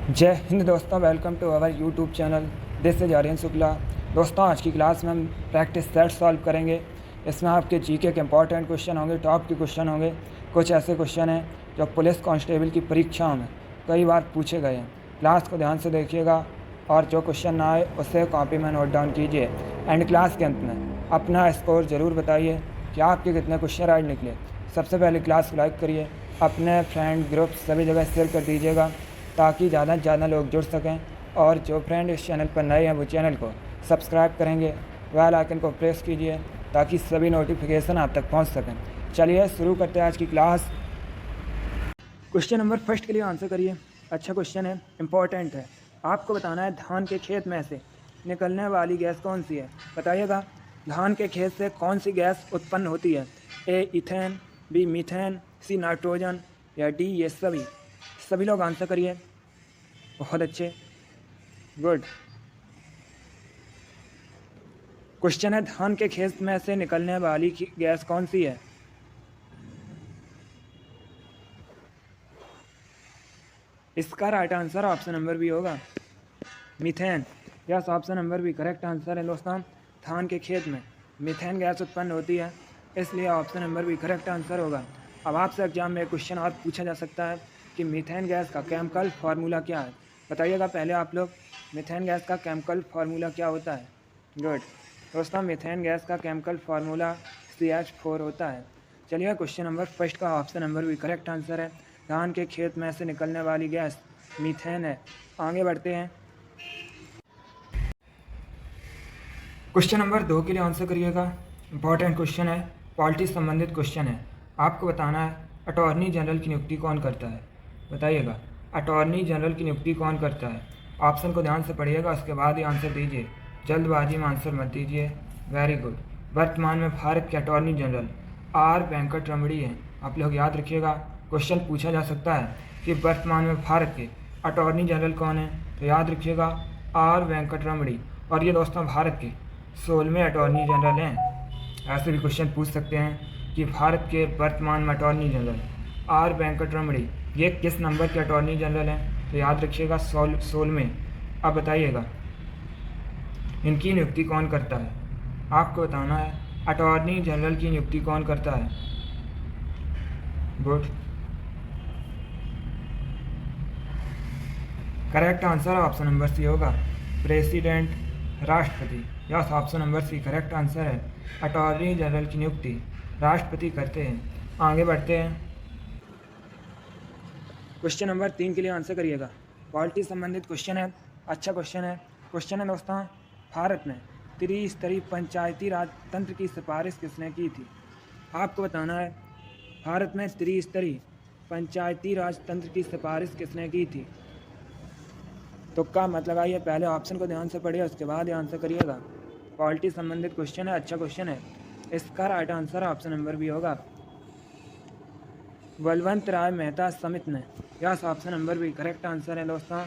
जय हिंद दोस्तों, welcome to our YouTube channel. This is Aryan Shukla. दोस्तों, आज की क्लास में हम प्रैक्टिस सेट सॉल्व करेंगे। इसमें आपके जीके के इंपॉर्टेंट क्वेश्चन होंगे, टॉप के क्वेश्चन होंगे। कुछ ऐसे क्वेश्चन हैं जो पुलिस कांस्टेबल की परीक्षाओं में कई बार पूछे गए हैं। क्लास को ध्यान से देखिएगा और जो क्वेश्चन ना आए उसे कॉपी में नोट डाउन कीजिए। एंड क्लास के अंत में अपना स्कोर ज़रूर बताइए कि आपके कितने क्वेश्चन राइट निकले। सबसे पहले क्लास को लाइक करिए, अपने फ्रेंड ग्रुप सभी जगह शेयर कर दीजिएगा ताकि ज़्यादा से ज़्यादा लोग जुड़ सकें। और जो फ्रेंड इस चैनल पर नए हैं वो चैनल को सब्सक्राइब करेंगे, बेल आइकन को प्रेस कीजिए ताकि सभी नोटिफिकेशन आप तक पहुंच सकें। चलिए शुरू करते हैं आज की क्लास। क्वेश्चन नंबर फर्स्ट के लिए आंसर करिए। अच्छा क्वेश्चन है, इम्पोर्टेंट है। आपको बताना है धान के खेत में से निकलने वाली गैस कौन सी है। बताइएगा धान के खेत से कौन सी गैस उत्पन्न होती है। A ethane, B methane, C nitrogen या डी ये सभी। सभी लोग आंसर करिए। बहुत अच्छे, गुड। क्वेश्चन है धान के खेत में से निकलने वाली गैस कौन सी है। इसका right answer option number B होगा, methane. Yes, option number B correct answer है दोस्तों। धान के खेत में मीथेन गैस उत्पन्न होती है, इसलिए option number B correct answer होगा। अब आपसे एग्जाम में एक क्वेश्चन और पूछा जा सकता है कि मीथेन गैस का केमिकल फार्मूला क्या है। बताइएगा पहले आप लोग, मीथेन गैस का केमिकल फार्मूला क्या होता है। गुड दोस्तों, मीथेन गैस का केमिकल फार्मूला CH4 होता है। चलिए क्वेश्चन नंबर फर्स्ट का ऑप्शन नंबर भी करेक्ट आंसर है। धान के खेत में से निकलने वाली गैस मीथेन है। आगे बढ़ते हैं। क्वेश्चन नंबर 2 के लिए आंसर करिएगा। इंपॉर्टेंट क्वेश्चन है, पॉलिटी संबंधित क्वेश्चन है। आपको बताना है अटॉर्नी जनरल की नियुक्ति कौन करता है। बताइएगा अटॉर्नी जनरल की नियुक्ति कौन करता है। ऑप्शन को ध्यान से पढ़िएगा, उसके बाद ही आंसर दीजिए। जल्दबाजी में आंसर मत दीजिए। Very good. वर्तमान में भारत के अटॉर्नी जनरल आर वेंकट रमणी हैं। आप लोग याद रखिएगा, क्वेश्चन पूछा जा सकता है कि वर्तमान में भारत के अटॉर्नी जनरल कौन है, तो याद रखिएगा आर वेंकट रमणी। और ये दोस्तों भारत के 16वें अटॉर्नी जनरल हैं। ऐसे भी क्वेश्चन पूछ सकते हैं कि भारत के वर्तमान में अटॉर्नी जनरल आर वेंकट रमणी ये किस नंबर के अटॉर्नी जनरल हैं, तो याद रखिएगा 16वें। अब बताइएगा इनकी नियुक्ति कौन करता है। आपको बताना है अटॉर्नी जनरल की नियुक्ति कौन करता है। Good, correct answer option number C होगा, प्रेसिडेंट, राष्ट्रपति। Yes, option number C correct answer है। अटॉर्नी जनरल की नियुक्ति राष्ट्रपति करते हैं। आगे बढ़ते हैं। क्वेश्चन नंबर 3 के लिए आंसर करिएगा। पॉलिटी संबंधित क्वेश्चन है, अच्छा क्वेश्चन है। क्वेश्चन है दोस्तों, भारत में त्रिस्तरीय पंचायती राज तंत्र की सिफारिश किसने की थी। आपको बताना है भारत में त्रिस्तरीय पंचायती राज तंत्र की सिफारिश किसने की थी। तुक्का मत लगाइए, पहले ऑप्शन को ध्यान से पढ़िए, उसके बाद आंसर करिएगा। पॉलिटी संबंधित क्वेश्चन है, अच्छा क्वेश्चन है। इसका right answer option number B होगा, बलवंत राय मेहता समिति ने। Yes, option number B correct answer है दोस्तों।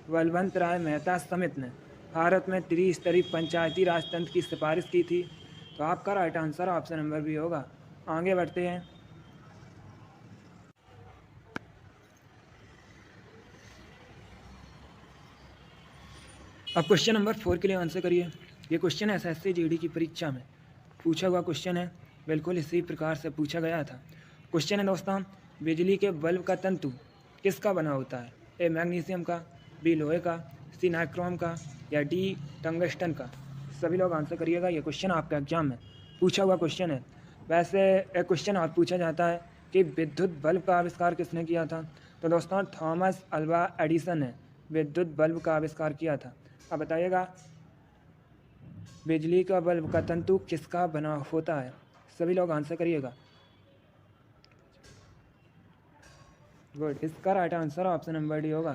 बलवंत राय मेहता समिति ने भारत में त्रिस्तरीय पंचायती राज तंत्र की सिफारिश की थी, तो आपका right answer option number B होगा। आगे बढ़ते हैं। अब क्वेश्चन नंबर 4 के लिए आंसर करिए। ये क्वेश्चन SSC GD की परीक्षा में पूछा हुआ क्वेश्चन है, बिल्कुल इसी प्रकार से पूछा गया था। क्वेश्चन है दोस्तों, बिजली के बल्ब का तंतु किसका बना होता है। ए मैग्नीशियम का, बी लोहे का, सी नाइक्रोम का या डी टंगस्टन का। सभी लोग आंसर करिएगा, ये क्वेश्चन आपका एग्जाम में पूछा हुआ क्वेश्चन है। वैसे एक क्वेश्चन और पूछा जाता है कि विद्युत बल्ब का आविष्कार किसने किया था, तो दोस्तों थॉमस अल्वा एडिसन ने विद्युत बल्ब का आविष्कार किया था। अब बताइएगा बिजली का बल्ब का तंतु किसका बना होता है। सभी लोग आंसर करिएगा। गुड, इसका right answer option number D होगा,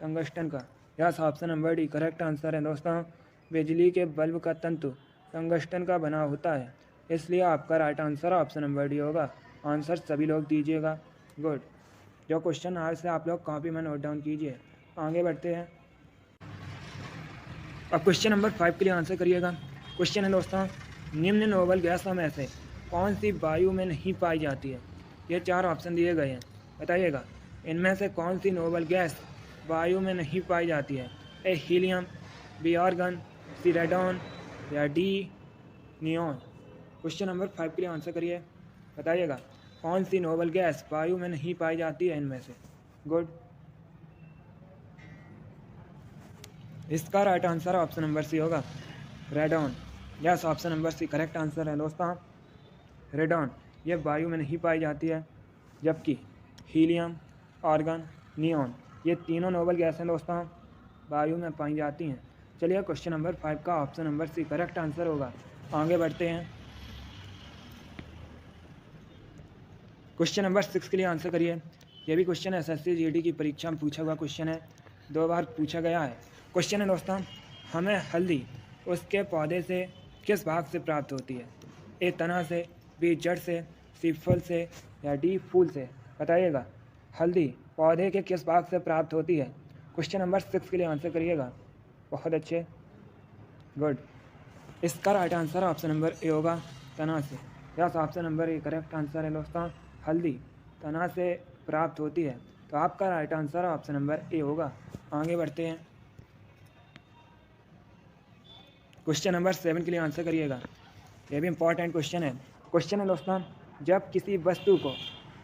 टंगस्टन का। Yes, option number D correct answer है दोस्तों। बिजली के बल्ब का तंतु टंगस्टन का बना होता है, इसलिए आपका right answer option number D होगा। आंसर सभी लोग दीजिएगा। गुड, जो क्वेश्चन आज से आप लोग कॉपी में नोट डाउन कीजिए। आगे बढ़ते हैं। अब क्वेश्चन नंबर 5 के लिए आंसर करिएगा। क्वेश्चन है दोस्तों, निम्न नोबल गैसों में से कौन सी वायु में नहीं पाई जाती है। ये 4 ऑप्शन दिए गए हैं। बताइएगा इनमें से कौन सी नोबल गैस वायु में नहीं पाई जाती है? ए हीलियम, बी आर्गन, सी रेडॉन या डी नियॉन। क्वेश्चन नंबर 5 के लिए आंसर करिए, बताइएगा कौन सी नोबल गैस वायु में नहीं पाई जाती है इनमें से? गुड। इसका right answer option number C होगा, radon. Yes, option number C correct answer है दोस्तों, रेडॉन। ये वायु में नहीं पाई जाती है, जबकि हीलियम, आर्गन, नियॉन ये तीनों नोबल गैस हैं दोस्तों, वायु में पाई जाती हैं। चलिए क्वेश्चन नंबर 5 का option number C correct answer होगा। आगे बढ़ते हैं। क्वेश्चन नंबर 6 के लिए आंसर करिए। ये भी क्वेश्चन एसएससी जीडी की परीक्षा में पूछा हुआ क्वेश्चन है, 2 बार पूछा गया है। क्वेश्चन है दोस्तों, हमें हल्दी उसके पौधे से किस भाग से प्राप्त होती है? ए तना से, बी जड़ से, सी फल से या डी फूल से? बताइएगा हल्दी पौधे के किस भाग से प्राप्त होती है? क्वेश्चन नंबर 6 के लिए आंसर करिएगा। बहुत अच्छे, गुड। इसका right answer option number A होगा, तना से। Yes, option number A correct answer है दोस्तों, हल्दी तना से प्राप्त होती है। तो आपका right answer option number A होगा। आगे बढ़ते हैं। क्वेश्चन नंबर 7 के लिए आंसर करिएगा। ये भी इंपॉर्टेंट क्वेश्चन है। क्वेश्चन है दोस्तों, जब किसी वस्तु को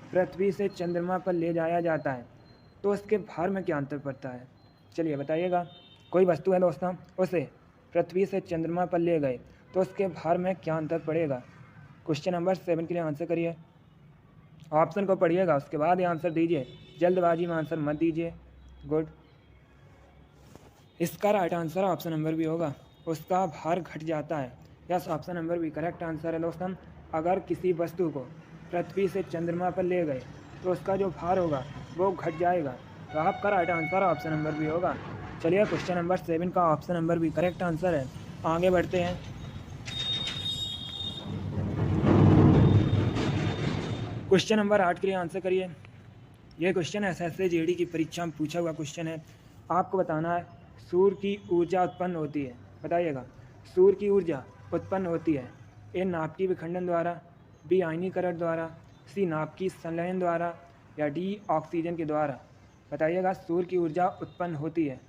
पृथ्वी से चंद्रमा पर ले जाया जाता है तो उसके भार में क्या अंतर पड़ता है? चलिए बताइएगा। कोई वस्तु है दोस्तों, उसे पृथ्वी से चंद्रमा पर ले गए तो उसके भार में क्या अंतर पड़ेगा? क्वेश्चन नंबर 7 के लिए आंसर करिए। ऑप्शन को पढ़िएगा, उसके बाद ही आंसर दीजिए, जल्दबाजी में आंसर मत दीजिए। गुड। इसका राइट आंसर ऑप्शन नंबर भी होगा, उसका भार घट जाता है। यस, ऑप्शन नंबर भी करेक्ट आंसर है दोस्तों। अगर किसी वस्तु को पृथ्वी से चंद्रमा पर ले गए तो उसका जो भार होगा वो घट जाएगा। तो आपका राइट आंसर ऑप्शन नंबर भी होगा। चलिए क्वेश्चन नंबर 7 का ऑप्शन नंबर भी करेक्ट आंसर है। आगे बढ़ते हैं। क्वेश्चन नंबर 8 के लिए आंसर करिए। यह क्वेश्चन एसएससी जीडी की परीक्षा में पूछा हुआ क्वेश्चन है। आपको बताना है सूर्य की ऊर्जा उत्पन्न होती है। बताइएगा सूर्य की ऊर्जा उत्पन्न होती है ए नाभिकीय विखंडन द्वारा, बी आयनीकरण द्वारा, सी नाभिकीय संलयन द्वारा या डी ऑक्सीजन के द्वारा? बताइएगा सूर्य की ऊर्जा उत्पन्न होती है।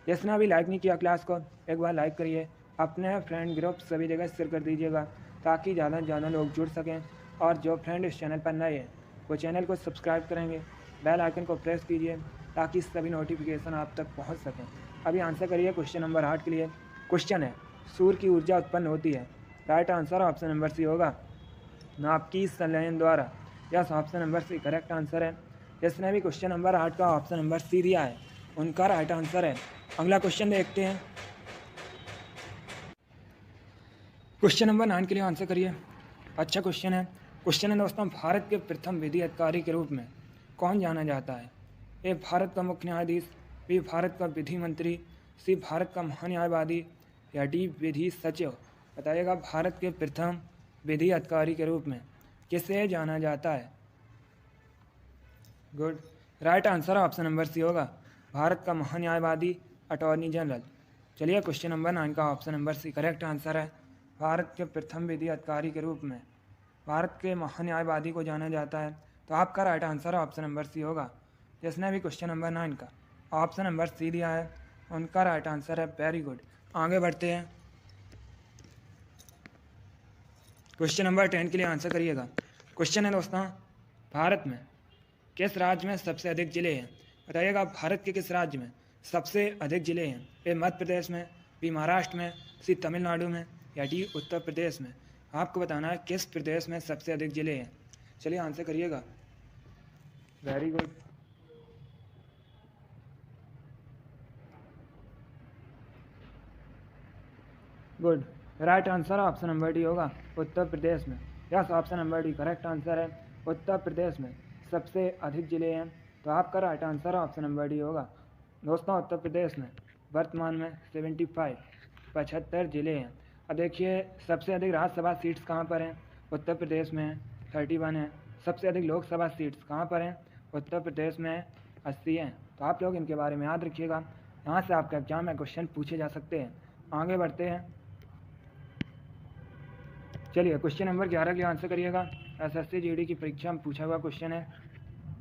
जिसने अभी लाइक नहीं किया क्लास को, एक बार लाइक करिए, अपने फ्रेंड ग्रुप सभी जगह शेयर कर दीजिएगा ताकि ज़्यादा से ज़्यादा लोग जुड़ सकें। और जो फ्रेंड इस चैनल पर नए हैं वो चैनल को सब्सक्राइब करेंगे, बेल आइकन को प्रेस कीजिए ताकि सभी नोटिफिकेशन आप तक पहुंच सकें। अभी आंसर करिए क्वेश्चन नंबर 8 के लिए। क्वेश्चन है सूर्य की ऊर्जा उत्पन्न होती है। Right answer option number C होगा, नाभिकीय संलयन द्वारा। Yes, option number C correct answer है। जिसने भी क्वेश्चन नंबर 8 का ऑप्शन नंबर सी दिया है उनका राइट आंसर है। अगला क्वेश्चन देखते हैं। क्वेश्चन नंबर 9 के लिए आंसर करिए। अच्छा क्वेश्चन है। क्वेश्चन है दोस्तों, भारत के प्रथम विधि अधिकारी के रूप में कौन जाना जाता है? ए भारत का मुख्य न्यायाधीश, बी भारत का विधि मंत्री, सी भारत का महान्यायवादी या डी विधि सचिव? बताइएगा भारत के प्रथम विधि अधिकारी के रूप में किसे जाना जाता है? Good. Right answer option number C होगा, भारत का महान्यायवादी, अटॉर्नी जनरल। चलिए क्वेश्चन नंबर 9 का option number C correct answer है। भारत के प्रथम विधि अधिकारी के रूप में भारत के महान्यायवादी को जाना जाता है। तो आपका right answer option number C होगा। जिसने भी क्वेश्चन नंबर 9 का ऑप्शन नंबर सी दिया है उनका राइट आंसर है। Very good. आगे बढ़ते हैं। क्वेश्चन नंबर 10 के लिए आंसर करिएगा। क्वेश्चन है दोस्तों, भारत में किस राज्य में सबसे अधिक जिले हैं? बताइएगा भारत के किस राज्य में सबसे अधिक जिले हैं? ए मध्य प्रदेश में, बी महाराष्ट्र में, सी तमिलनाडु में या डी उत्तर प्रदेश में? आपको बताना है किस प्रदेश में सबसे अधिक जिले हैं। चलिए आंसर करिएगा। Very good. Good. Right answer option number D होगा, उत्तर प्रदेश में। Yes, option number D correct answer है। उत्तर प्रदेश में सबसे अधिक जिले हैं। तो आपका right answer option number D होगा। दोस्तों उत्तर प्रदेश में वर्तमान में 75 जिले हैं। अब देखिए सबसे अधिक राज्यसभा सीट्स कहाँ पर हैं? उत्तर प्रदेश में 31 है। सबसे अधिक लोकसभा सीट्स कहाँ पर हैं? उत्तर प्रदेश में 80 हैं। तो आप लोग इनके बारे में याद रखिएगा, यहाँ से आपका एग्जाम में क्वेश्चन पूछे जा सकते हैं। आगे बढ़ते हैं। चलिए क्वेश्चन नंबर 11 के लिए आंसर करिएगा। एसएससी जीडी की परीक्षा में पूछा हुआ क्वेश्चन है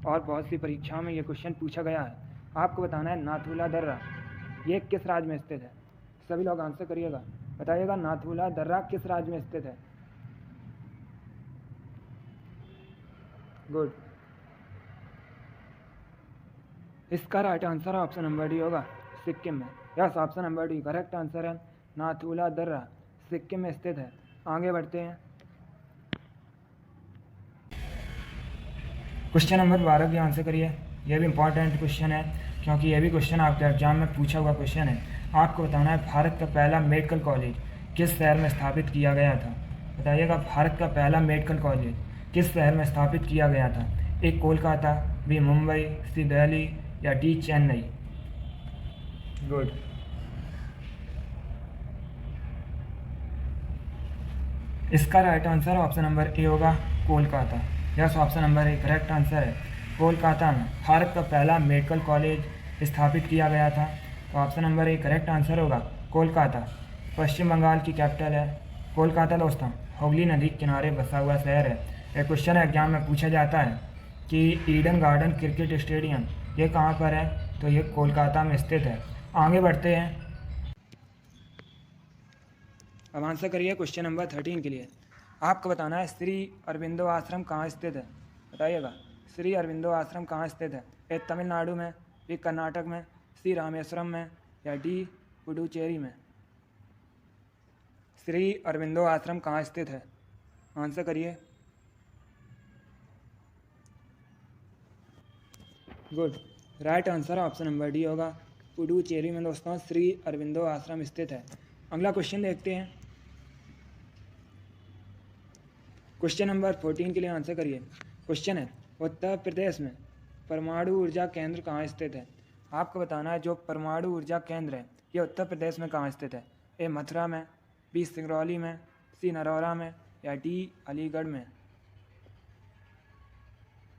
और बहुत सी परीक्षाओं में ये क्वेश्चन पूछा गया है। आपको बताना है नाथुला दर्रा ये किस राज्य में स्थित है। सभी लोग आंसर करिएगा, बताइएगा नाथुला दर्रा किस राज्य में स्थित है। गुड। इसका right answer option number D होगा, सिक्किम में। Yes, option number D correct answer है। नाथुला दर्रा सिक्किम में स्थित है। आगे बढ़ते हैं। क्वेश्चन नंबर 12 की आंसर करिए। यह भी इंपॉर्टेंट क्वेश्चन है क्योंकि यह भी क्वेश्चन आपके एग्जाम में पूछा हुआ क्वेश्चन है। आपको बताना है भारत का पहला मेडिकल कॉलेज किस शहर में स्थापित किया गया था। बताइएगा भारत का पहला मेडिकल कॉलेज किस शहर में स्थापित किया गया था। A Kolkata, B Mumbai, C Delhi या डी चेन्नई। गुड। इसका right answer option number A होगा, Kolkata. Yes, option number A correct answer है। कोलकाता में भारत का पहला मेडिकल कॉलेज स्थापित किया गया था। तो option number A correct answer होगा, कोलकाता। पश्चिम बंगाल की कैपिटल है कोलकाता दोस्तों। हुगली नदी के किनारे बसा हुआ शहर है। एक क्वेश्चन एग्जाम में पूछा जाता है कि ईडन गार्डन क्रिकेट स्टेडियम ये कहाँ पर है, तो ये कोलकाता में स्थित है। आगे बढ़ते हैं। अब आंसर करिए क्वेश्चन नंबर 13 के लिए। आपको बताना है श्री अरविंदो आश्रम कहाँ स्थित है। बताइएगा श्री अरविंदो आश्रम कहाँ स्थित है। ए तमिलनाडु में, बी कर्नाटक में, सी रामेश्वरम में या डी पुडुचेरी में। श्री अरविंदो आश्रम कहाँ स्थित है, आंसर करिए। Good. Right answer option number D होगा, पुडुचेरी में दोस्तों श्री अरविंदो आश्रम स्थित है। अगला क्वेश्चन देखते हैं। क्वेश्चन नंबर 14 के लिए आंसर करिए। क्वेश्चन है उत्तर प्रदेश में परमाणु ऊर्जा केंद्र कहाँ स्थित है। आपको बताना है जो परमाणु ऊर्जा केंद्र है ये उत्तर प्रदेश में कहाँ स्थित है। ए मथुरा में, बी सिंगरौली में, सी नरौरा में या डी अलीगढ़ में।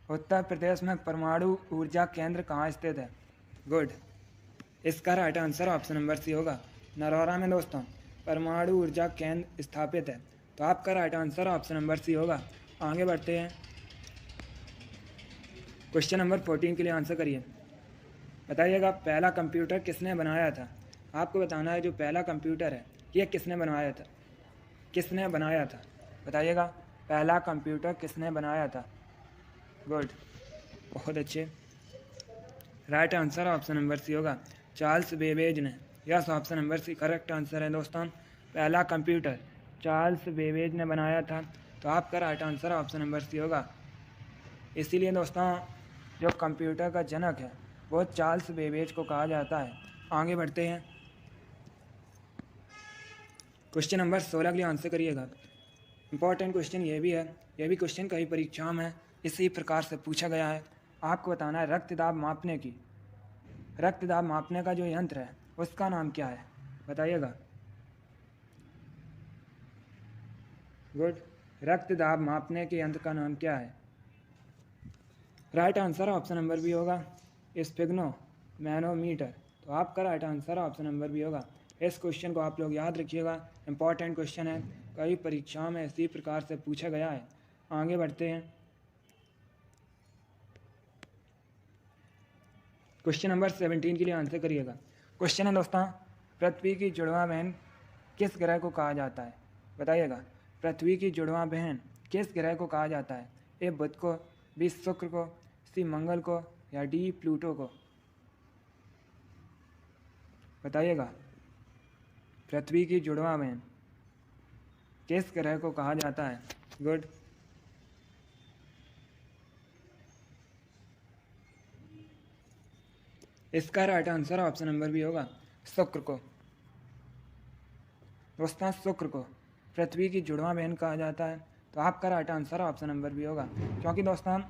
उत्तर प्रदेश में परमाणु ऊर्जा केंद्र कहाँ स्थित है। गुड। इसका right answer option number C होगा, नरौरा में दोस्तों परमाणु ऊर्जा केंद्र स्थापित है। तो आपका right answer option number C होगा। आगे बढ़ते हैं। क्वेश्चन नंबर 14 के लिए आंसर करिए। बताइएगा पहला कंप्यूटर किसने बनाया था। आपको बताना है जो पहला कंप्यूटर है ये किसने बनाया था, किसने बनाया था। बताइएगा पहला कंप्यूटर किसने बनाया था। गुड, बहुत अच्छे। Right answer option number C होगा, चार्ल्स बेबेज ने। Yes, option number C correct answer है दोस्तों। पहला कंप्यूटर चार्ल्स बेबेज ने बनाया था। तो आपका right answer option number C होगा। इसीलिए दोस्तों जो कंप्यूटर का जनक है वो चार्ल्स बेबेज को कहा जाता है। आगे बढ़ते हैं। क्वेश्चन नंबर 16 के लिए आंसर करिएगा। इंपॉर्टेंट क्वेश्चन ये भी है, ये भी क्वेश्चन कई परीक्षाओं में इसी प्रकार से पूछा गया है। आपको बताना है रक्तदाब मापने का जो यंत्र है उसका नाम क्या है। बताइएगा। गुड। रक्तदाब मापने के यंत्र का नाम क्या है। Right answer option number B होगा, स्फिग्नो मैनोमीटर। तो आपका right answer option number B होगा। इस क्वेश्चन को आप लोग याद रखिएगा, इंपॉर्टेंट क्वेश्चन है, कई परीक्षाओं में इसी प्रकार से पूछा गया है। आगे बढ़ते हैं। क्वेश्चन नंबर 17 के लिए आंसर करिएगा। क्वेश्चन है दोस्तों पृथ्वी की जुड़वां बहन किस ग्रह को कहा जाता है। बताइएगा पृथ्वी की जुड़वां बहन किस ग्रह को कहा जाता है। ए बुध को, बी शुक्र को, सी मंगल को या डी प्लूटो को। बताइएगा पृथ्वी की जुड़वां बहन किस ग्रह को कहा जाता है। गुड। इसका right answer option number B होगा, शुक्र को। दोस्तों शुक्र को पृथ्वी की जुड़वां बहन कहा जाता है। तो आपका right answer option number B होगा, क्योंकि दोस्तों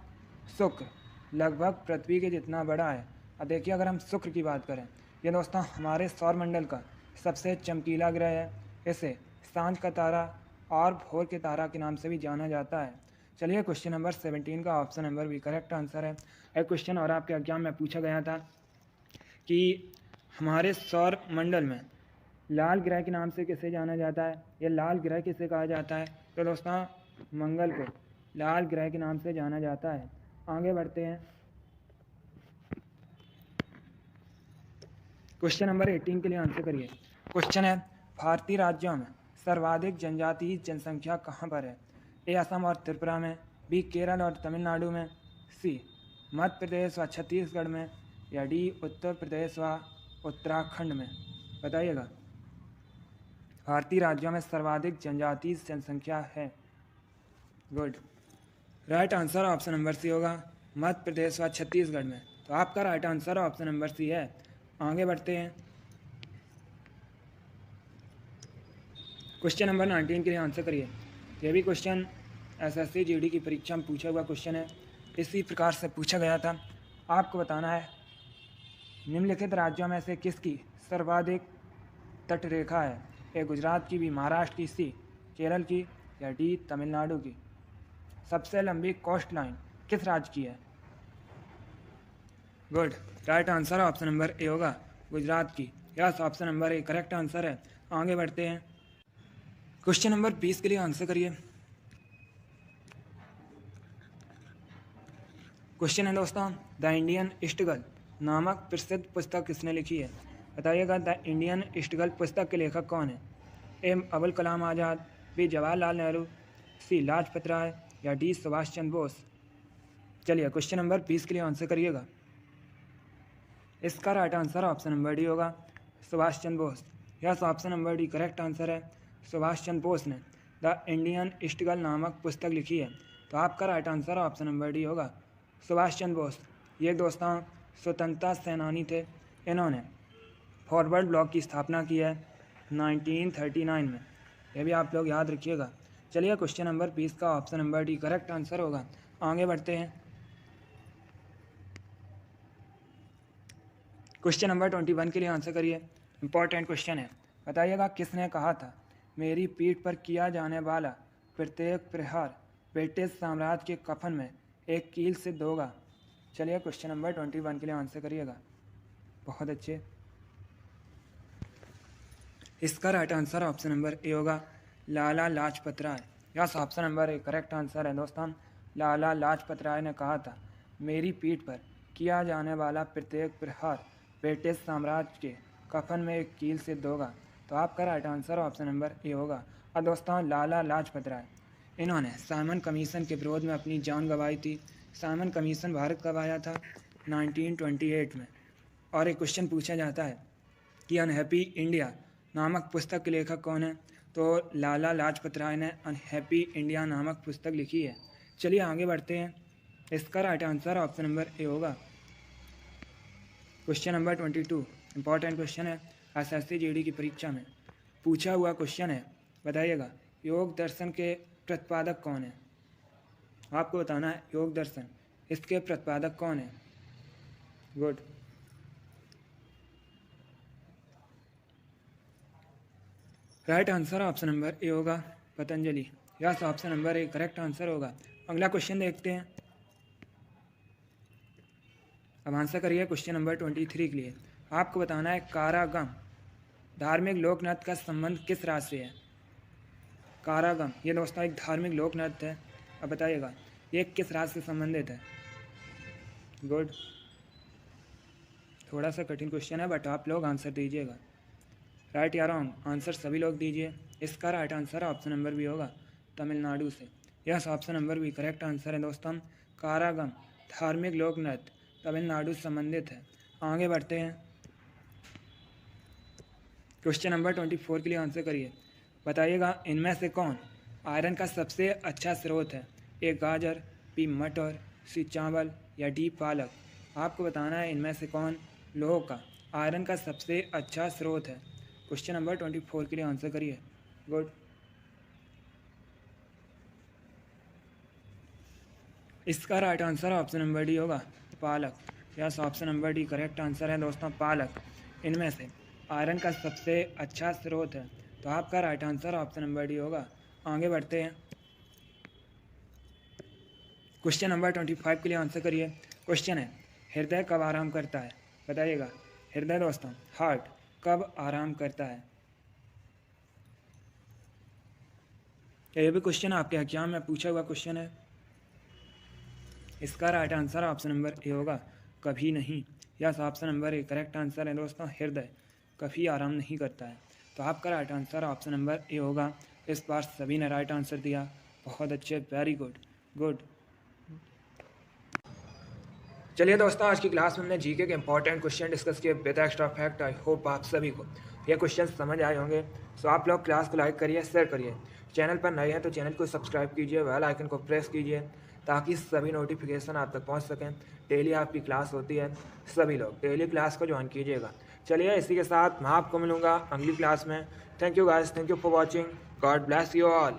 शुक्र लगभग पृथ्वी के जितना बड़ा है। अब देखिए अगर हम शुक्र की बात करें, ये दोस्तों हमारे सौरमंडल का सबसे चमकीला ग्रह है। इसे सांझ का तारा और भोर के तारा के नाम से भी जाना जाता है। चलिए क्वेश्चन नंबर 17 का option number B correct answer है। एक क्वेश्चन और आपके एग्जाम में पूछा गया था कि हमारे सौर मंडल में लाल ग्रह के नाम से किसे जाना जाता है, ये लाल ग्रह किसे कहा जाता है। तो दोस्तों मंगल को लाल ग्रह के नाम से जाना जाता है। आगे बढ़ते हैं। क्वेश्चन नंबर 18 के लिए आंसर करिए। क्वेश्चन है, भारतीय राज्यों में सर्वाधिक जनजातीय जनसंख्या कहाँ पर है? ए असम और त्रिपुरा में, बी केरल और तमिलनाडु में, सी मध्य प्रदेश व छत्तीसगढ़ में, या डी उत्तर प्रदेश व उत्तराखंड में? बताइएगा। भारतीय राज्यों में सर्वाधिक जनजातीय जनसंख्या है। Good. Right answer option number C होगा, मध्य प्रदेश व छत्तीसगढ़ में। तो आपका right answer option number C है। आगे बढ़ते हैं। क्वेश्चन नंबर 19 के लिए आंसर करिए। यह भी क्वेश्चन एसएससी जीडी की परीक्षा में पूछा हुआ क्वेश्चन है। इसी प्रकार से पूछा गया था। आपको बताना है, निम्नलिखित राज्यों में से किसकी सर्वाधिक तटरेखा है? ए गुजरात की, बी महाराष्ट्र की, सी केरल की, या डी तमिलनाडु की? सबसे लंबी कोस्ट लाइन किस राज्य की है? Good. Right answer option number A होगा, गुजरात की। Yes, option number A correct answer है। आगे बढ़ते हैं। क्वेश्चन नंबर 20 के लिए आंसर करिए। क्वेश्चन है दोस्तों, द इंडियन इस्टगल नामक प्रसिद्ध पुस्तक किसने लिखी है? बताइएगा, द इंडियन इस्टगल पुस्तक के लेखक कौन है? ए अबुल कलाम आज़ाद, बी जवाहरलाल नेहरू, सी लाजपत राय, या डी सुभाष चंद्र बोस? चलिए क्वेश्चन नंबर 20 के लिए आंसर करिएगा। इसका right answer option number D होगा, Subhash Chandra Bose. Yes, option number D correct answer है। सुभाष चंद्र बोस ने द इंडियन इस्टगल नामक पुस्तक लिखी है। तो आपका right answer option number D होगा, सुभाष चंद्र बोस। ये दोस्तों स्वतंत्रता सेनानी थे। इन्होंने फॉरवर्ड ब्लॉक की स्थापना की है 1939 में। यह भी आप लोग याद रखिएगा। चलिए क्वेश्चन नंबर 20 का option number D correct answer होगा। आगे बढ़ते हैं। क्वेश्चन नंबर 21 के लिए आंसर करिए। इंपॉर्टेंट क्वेश्चन है। बताइएगा, किसने कहा था, मेरी पीठ पर किया जाने वाला प्रत्येक प्रहार ब्रिटिश साम्राज्य के कफन में एक कील सिद्ध होगा? चलिए क्वेश्चन नंबर 21 के लिए आंसर करिएगा। बहुत अच्छे। इसका right answer option number A होगा, Lala Lajpat Rai. Yes, option number A correct answer है दोस्तों। लाला लाजपत राय ने कहा था, मेरी पीठ पर किया जाने वाला प्रत्येक प्रहार ब्रिटिश साम्राज्य के कफन में एक कील सिद्ध होगा। तो आपका right answer option number A होगा। और दोस्तों लाला लाजपत राय, इन्होंने साइमन कमीशन के विरोध में अपनी जान गंवाई थी। साइमन कमीशन भारत कब आया था? 1928 में। और एक क्वेश्चन पूछा जाता है कि अनहैप्पी इंडिया नामक पुस्तक के लेखक कौन है? तो लाला लाजपत राय ने अनहैप्पी इंडिया नामक पुस्तक लिखी है। चलिए आगे बढ़ते हैं। इसका right answer option number A होगा। क्वेश्चन नंबर 22 इंपॉर्टेंट क्वेश्चन है। एसएससी जीडी की परीक्षा में पूछा हुआ क्वेश्चन है। बताइएगा, योग दर्शन के प्रतिपादक कौन है? आपको बताना है योग दर्शन, इसके प्रतिपादक कौन है? Good. Right answer option number A होगा, Patanjali. Yes, option number A correct answer होगा। अगला क्वेश्चन देखते हैं। अब आंसर करिए क्वेश्चन नंबर 23 के लिए। आपको बताना है, कारागम धार्मिक लोक नृत्य का संबंध किस राज्य से है? कारागम ये दोस्तों एक धार्मिक लोक नृत्य है। अब बताइएगा, ये किस राज्य से संबंधित है? गुड। थोड़ा सा कठिन क्वेश्चन है, बट आप लोग आंसर दीजिएगा। राइट या रॉन्ग आंसर सभी लोग दीजिए। इसका right answer option number B होगा, तमिलनाडु से। Yes, option number B correct answer है दोस्तों। कारागम धार्मिक लोक नृत्य तमिलनाडु से संबंधित है। आगे बढ़ते हैं। क्वेश्चन नंबर 24 के लिए आंसर करिए। बताइएगा, इनमें से कौन आयरन का सबसे अच्छा स्रोत है? ए गाजर, बी मटर, सी चावल, या डी पालक? आपको बताना है इनमें से कौन लोह का आयरन का सबसे अच्छा स्रोत है। क्वेश्चन नंबर 24 के लिए आंसर करिए। गुड। इसका right answer option number D होगा, पालक। Yes, option number D correct answer है दोस्तों, पालक इनमें से आयरन का सबसे अच्छा स्रोत है। तो आपका right answer option number D होगा। आगे बढ़ते हैं। क्वेश्चन नंबर 25 के लिए आंसर करिए। क्वेश्चन है, हृदय कब आराम करता है? बताइएगा, हृदय दोस्तों हार्ट कब आराम करता है? ये भी क्वेश्चन आपके एग्जाम में पूछा हुआ क्वेश्चन है। इसका right answer option number A होगा, कभी नहीं। Yes, option number A correct answer है दोस्तों। हृदय कभी आराम नहीं करता है। तो आपका right answer option number A होगा। इस बार सभी ने राइट आंसर दिया। बहुत अच्छे, वेरी गुड गुड। चलिए दोस्तों, आज की क्लास में हमने जीके के इंपॉर्टेंट क्वेश्चन डिस्कस किए with extra fact. I hope आप सभी को ये क्वेश्चन समझ आए होंगे। सो आप लोग क्लास को लाइक करिए, शेयर करिए। चैनल पर नए हैं तो चैनल को सब्सक्राइब कीजिए, बेल आइकन को प्रेस कीजिए ताकि सभी नोटिफिकेशन आप तक पहुंच सकें। डेली आपकी क्लास होती है, सभी लोग डेली क्लास को ज्वाइन कीजिएगा। चलिए, इसी के साथ मैं आपको मिलूंगा अगली क्लास में। Thank you guys, thank you for watching. God bless you all.